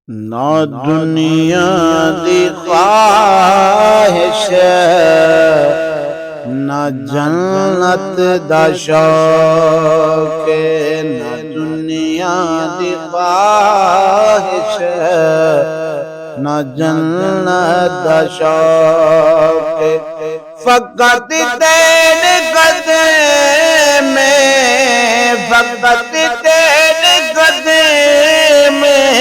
ना दुनिया दी ख्वाहिश ना जन्नत दा शौक ना दुनिया दी ख्वाहिश ना जन्नत दा शौक फकत तेरे कदम में फकत तेरे कदम में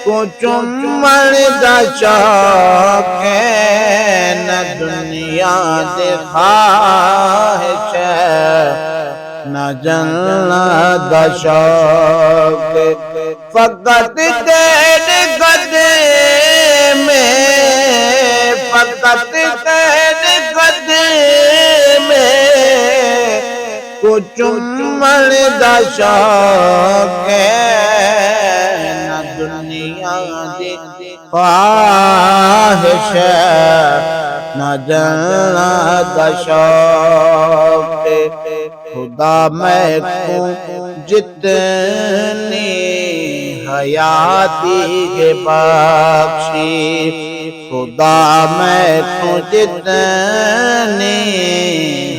को चुमन दा शौक न दुनिया दे ख्वाहिश न जन्नत दा शौक फकत तेरे कदम में फकत तेरे कदम में को चुमन दा शौक न दुनिया दी ख्वाहिश न जन्नत दा शौक खुदा मैं को जितनी हयाती के बख्शी खुदा मैं को जितनी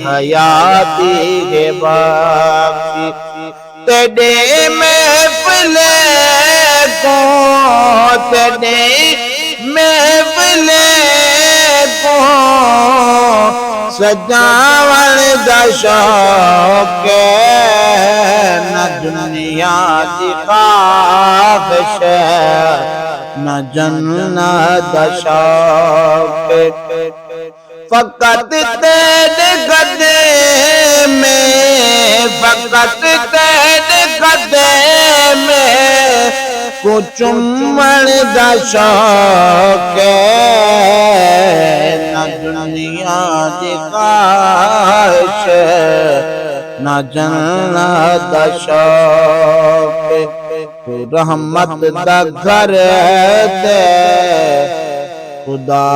हयाती के बख्शी तेरे महफिल को तेरे महफिल को सजावण दा शौक न दुनिया दी ख्वाहिश न जन्नत दा शौक फकत तेरे कदम में फकत तेरे कदम में को चुमन दा शौक न दुनिया दी ख्वाहिश न जन्नत दा शौक रहमत दा घर दे खुदा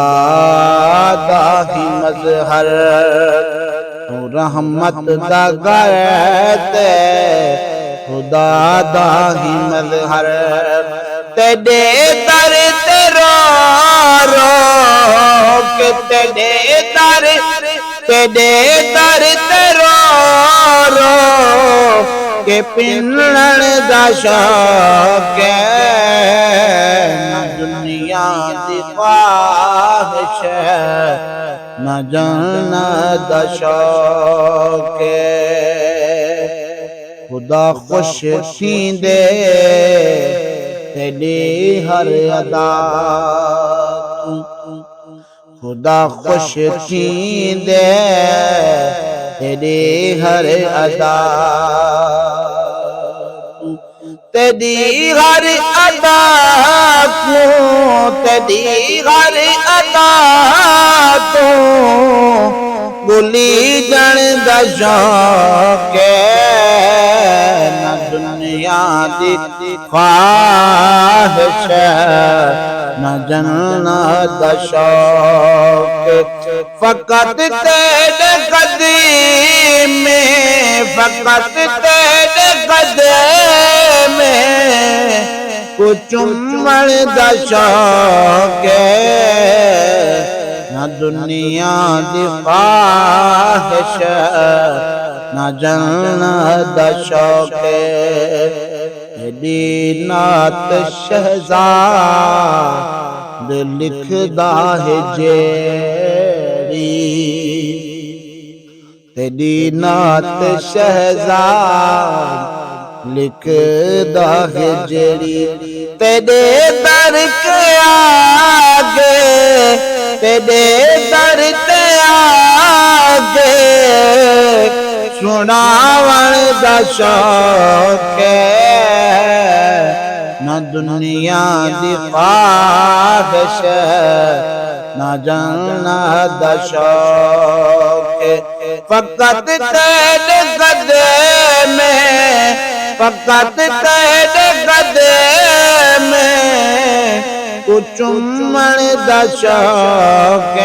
दा ही मज़हर रहमत दा घर दे खुदा दा ही मज़हर तेरे दर ते रो रो के तेरे दर ते रो रो के पिनण दा शौक न दुनिया दी ख्वाहिश न जन्नत दा शौक खुदा खुश थींदे तेरी हर अदा खुदा खुश थींदे तेरी हर अदा तेरी हर अदा को तेरी हर अदा तो गुली जन दा शौक न दुनिया दी ख्वाहिश न जन्नत दा शौक फकत तेरे कदम में फकत तेरे कदम में को चुमन दा शौक न दुनिया दी ख्वाहिश न जन्नत दा शौक तेरी नात शहजाद लिखदा है जेरी तेरी नात शहजाद लिखदा है जेरी तेरे दर के आगे तेरे दर ते आगे सुनावण दा शौक न दुनिया दी ख्वाहिश न जन्नत दा शौक फकत तेरे कदम में फकत तेरे कदम में को चुमन दा शौक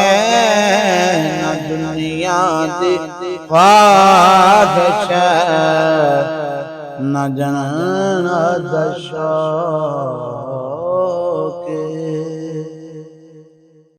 न दुनिया दी ख्वाहिश न जन्नत शौक